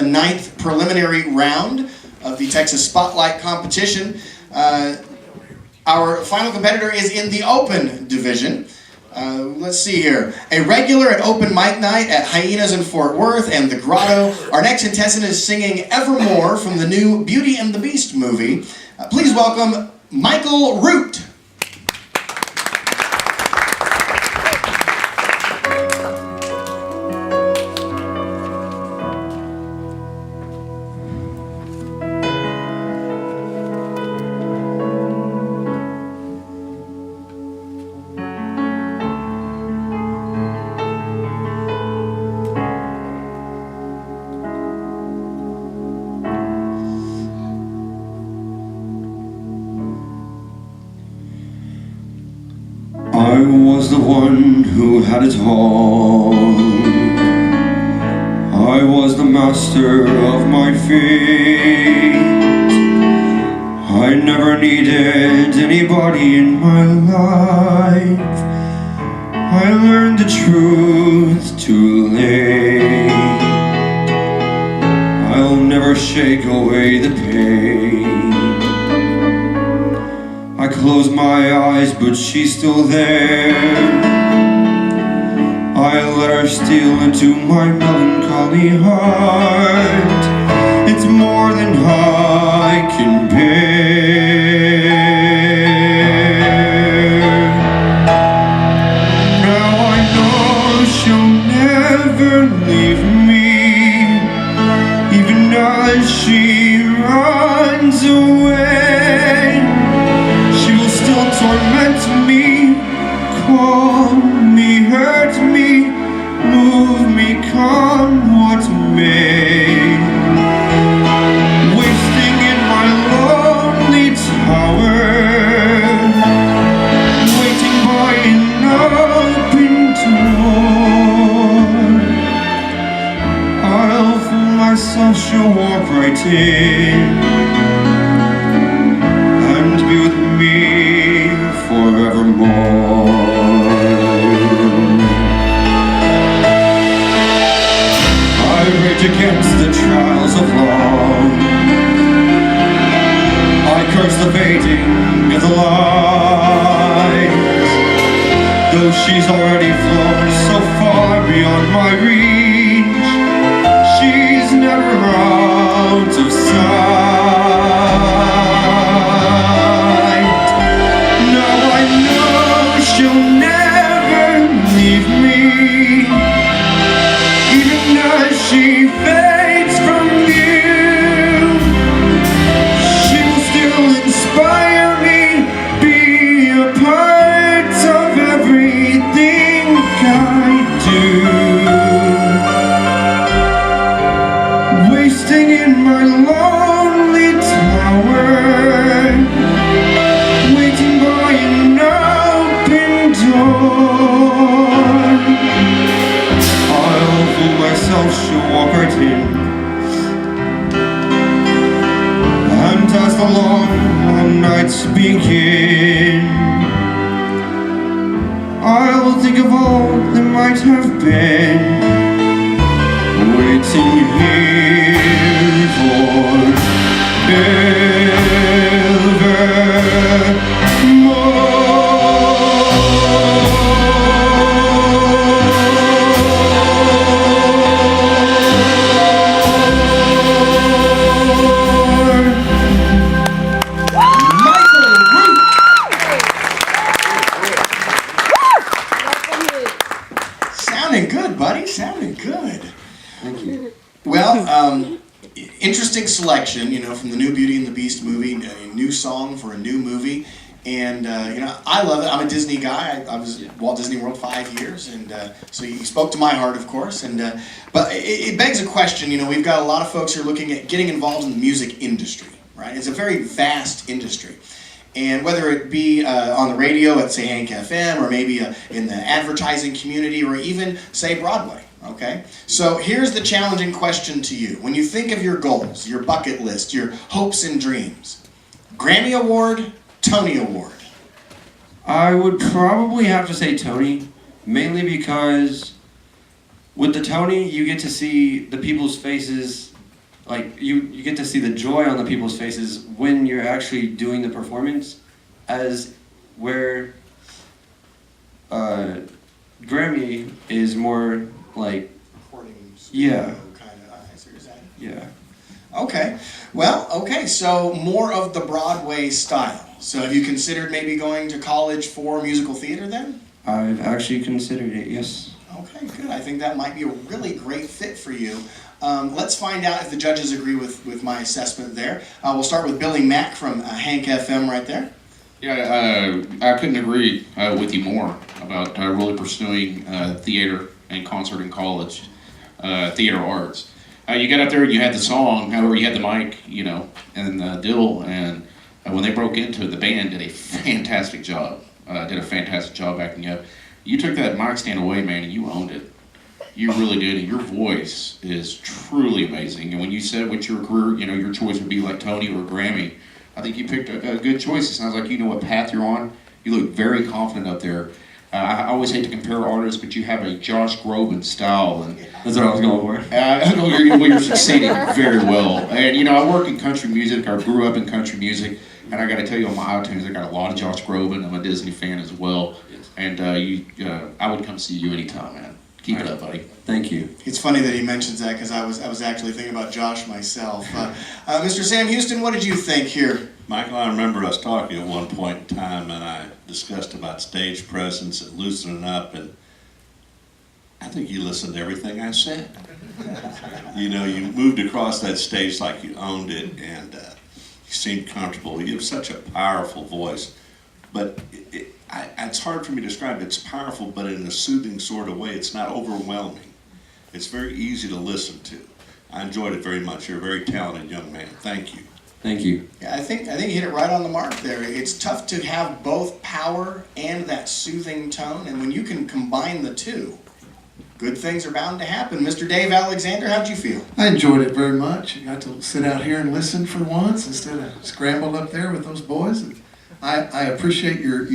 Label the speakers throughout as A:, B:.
A: the 9th preliminary round of the Texas Spotlight competition. Our final competitor is in the open division. Let's see here. A regular at open mic night at Hyenas in Fort Worth and the Grotto. Our next contestant is singing Evermore from the new Beauty and the Beast movie. Please welcome Michael Root.
B: I was the one who had it all. I was the master of my fate. I never needed anybody in my life. I learned the truth too late. I'll never shake away the pain. I close my eyes, but she's still there. I let her steal into my melancholy heart. It's more than I can bear. Now I know she'll never leave me, even as she runs away. Torment me, call me, hurt me, move me, come what may. Wasting in my lonely tower, waiting by an open door. I'll fool myself, she'll walk right in and be with me forevermore. I rage against the trials of love. I curse the fading of the light. Though she's already flown so far beyond my reach, she's never out of sight. She'll never leave me, even as she fades from view. She will still inspire me, be a part of everything I do. Wasting in my lonely tower, waiting by an I'll fool myself, she'll walk right in. And as the long nights begin, I'll think of all that might have been, waiting here for evermore.
A: Sounding good, buddy. Sounding good.
B: Thank you.
A: Well, interesting selection, from the new Beauty and the Beast movie, a new song for a new movie. And, I love it. I'm a Disney guy. I was at Walt Disney World 5 years, and so you spoke to my heart, of course. And but it begs a question. We've got a lot of folks who are looking at getting involved in the music industry, right? It's a very vast industry. And whether it be on the radio at, say, Hank FM, or maybe in the advertising community, or even, say, Broadway, okay? So here's the challenging question to you. When you think of your goals, your bucket list, your hopes and dreams, Grammy Award, Tony Award?
B: I would probably have to say Tony, mainly because with the Tony, you get to see the people's faces like you get to see the joy on the people's faces when you're actually doing the performance, as where Grammy is more like
A: Recording
B: yeah
A: kind of. I see what you're saying.
B: yeah.
A: Okay. Well, okay, so more of the Broadway style. So have you considered maybe going to college for musical theater then?
B: I've actually considered it, yes.
A: Okay, good. I think that might be a really great fit for you. Let's find out if the judges agree with my assessment there. We'll start with Billy Mack from Hank FM right there.
C: Yeah, I couldn't agree with you more about really pursuing theater and concert in college, theater arts. You got up there, you had the song, however, you had the mic, you know, and Dill, and when they broke into it, the band did a fantastic job. Backing you up. You took that mic stand away, man, and you owned it. You really did, and your voice is truly amazing. And when you said what your career, you know, your choice would be like Tony or Grammy, I think you picked a good choice. It sounds like you know what path you're on. You look very confident up there. I always hate to compare artists, but you have a Josh Groban style, and
B: That's what I was going for.
C: you're succeeding very well. And you know, I work in country music. I grew up in country music, and I got to tell you, on my iTunes, I got a lot of Josh Groban. I'm a Disney fan as well, and I would come see you anytime, man. Keep it up, buddy.
B: Thank you.
A: It's funny that he mentions that because I was actually thinking about Josh myself. Mr. Sam Houston, what did you think here?
D: Michael, I remember us talking at one point in time, and I discussed about stage presence and loosening up, and I think you listened to everything I said. You know, you moved across that stage like you owned it, and you seemed comfortable. You have such a powerful voice, but it's hard for me to describe. It's powerful, but in a soothing sort of way. It's not overwhelming. It's very easy to listen to. I enjoyed it very much. You're a very talented young man. Thank you.
B: Thank you.
A: Yeah, I think you hit it right on the mark there. It's tough to have both power and that soothing tone, and when you can combine the two, good things are bound to happen. Mr. Dave Alexander, how'd you feel?
E: I enjoyed it very much. I got to sit out here and listen for once instead of scrambled up there with those boys. And I appreciate your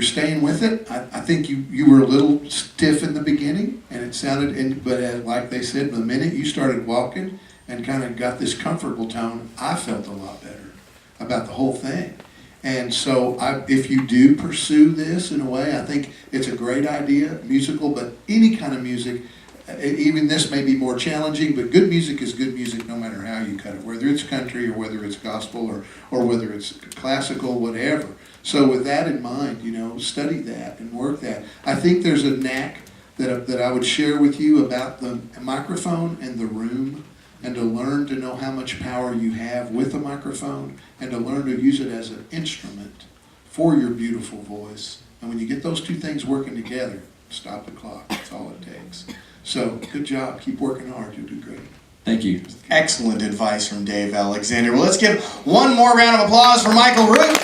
E: staying with it. I think you were a little stiff in the beginning, and it sounded, but like they said, the minute you started walking and kind of got this comfortable tone, I felt a lot better about the whole thing. And so if you do pursue this in a way, I think it's a great idea, musical, but any kind of music, even this may be more challenging, but good music is good music no matter how you cut it, whether it's country or whether it's gospel or whether it's classical, whatever. So with that in mind, you know, study that and work that. I think there's a knack that I would share with you about the microphone and the room, and to learn to know how much power you have with a microphone, and to learn to use it as an instrument for your beautiful voice. And when you get those two things working together, stop the clock. That's all it takes. So, good job. Keep working hard. You'll do great.
B: Thank you.
A: Excellent advice from Dave Alexander. Well, let's give one more round of applause for Michael Root.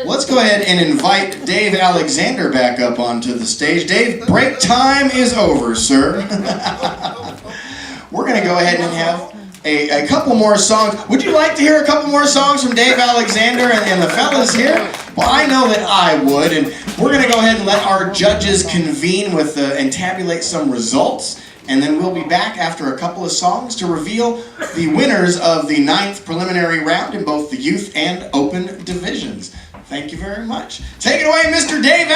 A: Let's go ahead and invite Dave Alexander back up onto the stage. Dave, break time is over, sir. We're going to go ahead and have a couple more songs. Would you like to hear a couple more songs from Dave Alexander and the fellas here? Well, I know that I would, and we're going to go ahead and let our judges convene with and tabulate some results, and then we'll be back after a couple of songs to reveal the winners of the 9th preliminary round in both the youth and open divisions. Thank you very much. Take it away, Mr. Dave.